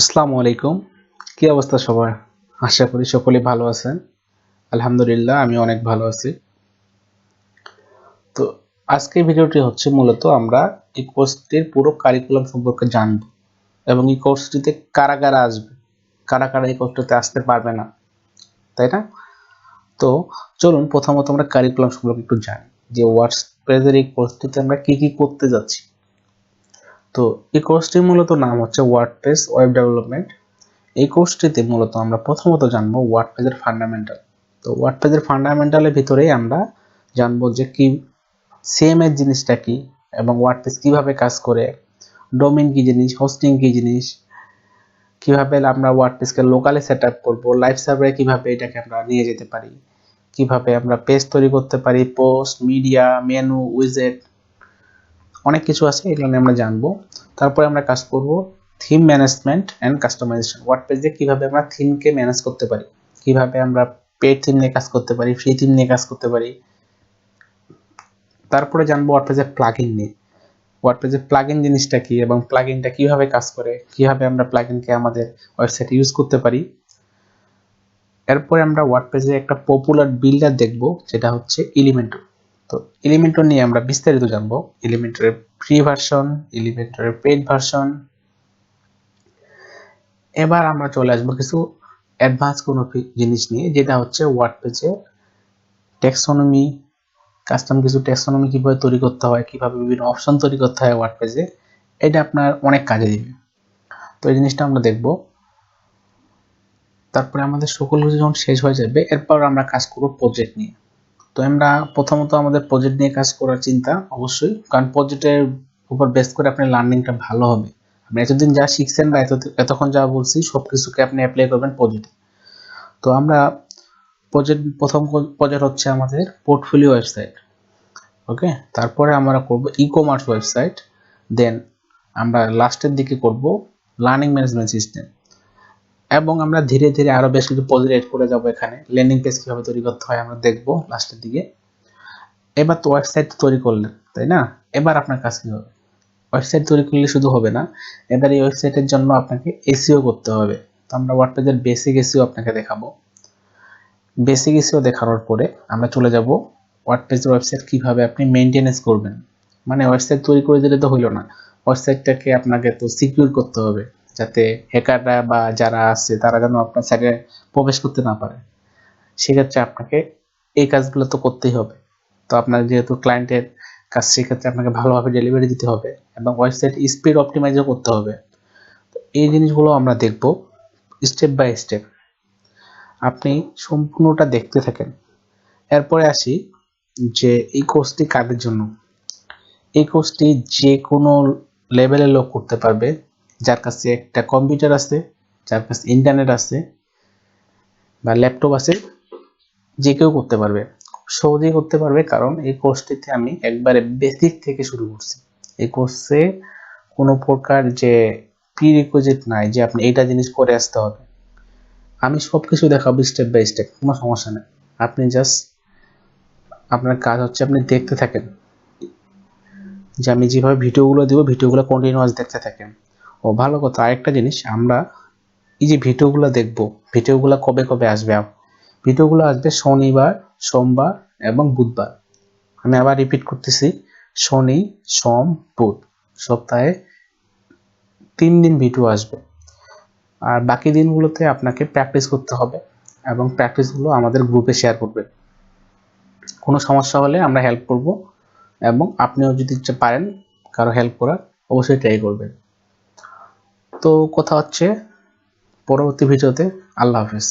আসসালামু আলাইকুম। কি অবস্থা সবার? আশা করি সকলেই ভালো আছেন। আলহামদুলিল্লাহ আমি অনেক ভালো আছি। তো আজকের ভিডিওটি হচ্ছে মূলত আমরা এই কোর্সটির পুরো কারিকুলাম সম্পর্কে জানব এবং এই কোর্সটিতে কারা কারা আসবে, কারা কারা এই কোর্সটিতে আসতে পারবে না, তাই না? তো চলুন প্রথমত আমরা কারিকুলাম সম্পর্কে একটু জানি যে ওয়ার্ডপ্রেসের এই কোর্সটিতে আমরা কি কি করতে যাচ্ছি। তো এই কোর্সটির মূলত নাম হচ্ছে ওয়ার্ডপ্রেস ওয়েব ডেভেলপমেন্ট। এই কোর্সটিতে মূলত আমরা প্রথমত জানবো ওয়ার্ডপ্রেসের ফান্ডামেন্টাল। তো ওয়ার্ডপ্রেসের ফান্ডামেন্টালের ভিতরেই আমরা জানবো যে কি সিএমএস জিনিসটা কি এবং ওয়ার্ডপ্রেস কিভাবে কাজ করে, ডোমেইন কি জিনিস, হোস্টিং কি জিনিস, কিভাবে আমরা ওয়ার্ডপ্রেসকে লোকালি সেট আপ করবো, লাইভ সার্ভারে কিভাবে এটাকে আমরা নিয়ে যেতে পারি, কিভাবে আমরা পেজ তৈরি করতে পারি, পোস্ট, মিডিয়া, মেনু, উইজেট, অনেক কিছু আছে, এগুলো নিয়ে আমরা জানবো। তারপরে আমরা কাজ করব থিম ম্যানেজমেন্ট অ্যান্ড কাস্টমাইজেশন। ওয়ার্ডপ্রেসে কিভাবে আমরা থিমকে ম্যানেজ করতে পারি, কিভাবে আমরা পেড থিম নিয়ে কাজ করতে পারি, ফ্রি থিম নিয়ে কাজ করতে পারি। তারপরে জানবো ওয়ার্ডপ্রেসের প্লাগইন নিয়ে। ওয়ার্ডপ্রেসের প্লাগইন জিনিসটা কি এবং প্লাগইনটা কিভাবে কাজ করে, কিভাবে আমরা প্লাগইনকে আমাদের ওয়েবসাইটে ইউজ করতে পারি। এরপরে আমরা ওয়ার্ডপ্রেসে একটা পপুলার বিল্ডার দেখব, যেটা হচ্ছে এলিমেন্টর। তো এলিমেন্টর নিয়ে আমরা বিস্তারিত জানবো, এলিমেন্টরের ফ্রি ভার্সন, এলিমেন্টরের পেইড ভার্সন। এবার আমরা চলে আসবো কিছু অ্যাডভান্স কোনো জিনিস নিয়ে, যেটা হচ্ছে ওয়ার্ডপ্রেসে টেক্সোনমি, কাস্টম কিছু টেক্সোনমি কিভাবে তৈরি করতে হয়, কিভাবে বিভিন্ন অপশন তৈরি করতে হয় ওয়ার্ডপ্রেসে, এটা আপনার অনেক কাজে দিবে। তো এই জিনিসটা আমরা দেখব। তারপরে আমাদের সকল কিছু যখন শেষ হয়ে যাবে, এরপর আমরা কাজ করব প্রজেক্ট নিয়ে। তো আমরা প্রথমত আমাদের প্রজেক্ট নিয়ে কাজ করার চিন্তা অবশ্যই, কারণ প্রজেক্টের উপর বেস করে আপনার লার্নিংটা ভালো হবে। আপনি এতদিন যা শিখছেন বা এতক্ষণ যা বলছি সব কিছুকে আপনি অ্যাপ্লাই করবেন প্রজেক্টে। তো আমরা প্রথম প্রজেক্ট হচ্ছে আমাদের পোর্টফোলিও ওয়েবসাইট। ওকে, তারপরে আমরা করব ই কমার্স ওয়েবসাইট, দেন আমরা লাস্টের দিকে করব লার্নিং ম্যানেজমেন্ট সিস্টেম, এবং আমরা ধীরে ধীরে আরো বেশ কিছু প্রজেক্ট এড করে যাব। এখানে ল্যান্ডিং পেজ কিভাবে তৈরি করতে হয় আমরা দেখব লাস্টের দিকে। এবার তো ওয়েবসাইট তৈরি করলেন, তাই না? এবার আপনার কাজ কি হবে? ওয়েবসাইট তৈরি করলে শুধু হবে না, এবার এই ওয়েবসাইটের জন্য আপনাকে এসইও করতে হবে। তো আমরা ওয়ার্ডপ্রেসের বেসিক এসইও আপনাকে দেখাবো। বেসিক এসইও দেখানোর পরে আমরা চলে যাব ওয়ার্ডপ্রেসের ওয়েবসাইট কিভাবে আপনি মেইনটেনেন্স করবেন। মানে ওয়েবসাইট তৈরি করে দিলে তো হইলো না, ওয়েবসাইটটাকে আপনাকে তো সিকিউর করতে হবে, যাতে হ্যাকাররা বা যারা আছে তারা যেন আপনার সাইটে প্রবেশ করতে না পারে। সেক্ষেত্রে আপনাকে এই কাজগুলো তো করতেই হবে। তো আপনার যেহেতু ক্লায়েন্টের কাজ, সেক্ষেত্রে আপনাকে ভালোভাবে ডেলিভারি দিতে হবে এবং ওয়েবসাইট স্পিড অপটিমাইজও করতে হবে। এই জিনিসগুলো আমরা দেখব স্টেপ বাই স্টেপ, আপনি সম্পূর্ণটা দেখতে থাকেন। এরপরে আসি যে এই কোর্সটি কাদের জন্য। এই কোর্সটি যে কোনো লেভেলের লোক করতে পারবে, যার কাছে একটা কম্পিউটার আছে, যার কাছে ইন্টারনেট আছে বা ল্যাপটপ আছে, যে কেউ করতে পারবে, সহজেই করতে পারবে। কারণ এই কোর্সটিতে আমি একবারে বেসিক থেকে শুরু করছি। এই কোর্সে কোনো প্রকার যে প্রি রিকোয়েজিট নাই যে আপনি এইটা জিনিস করে আসতে হবে। আমি সবকিছু দেখাবো স্টেপ বাই স্টেপ, কোনো সমস্যা নেই। আপনি জাস্ট আপনার কাজ হচ্ছে আপনি দেখতে থাকেন, যে আমি যেভাবে ভিডিওগুলো দিব ভিডিওগুলো কন্টিনিউয়াস দেখতে থাকেন। ও ভালো কথা, আরেকটা জিনিস, আমরা এই যে ভিডিওগুলো দেখব, ভিডিওগুলো কবে কবে আসবে? ভিডিওগুলো আসবে শনিবার, সোমবার এবং বুধবার। আমি আবার রিপিট করতেছি, শনি, সোম, বুধ, সপ্তাহে 3 দিন ভিডিও আসবে। আর বাকি দিনগুলোতে আপনাকে প্র্যাকটিস করতে হবে এবং প্র্যাকটিসগুলো আমাদের গ্রুপে শেয়ার করবেন। কোনো সমস্যা হলে আমরা হেল্প করব এবং আপনিও যদি পারেন কারো হেল্প করার, অবশ্যই ট্রাই করবেন। তো কথা হচ্ছে পরবর্তী ভিডিওতে। আল্লাহ হাফেজ।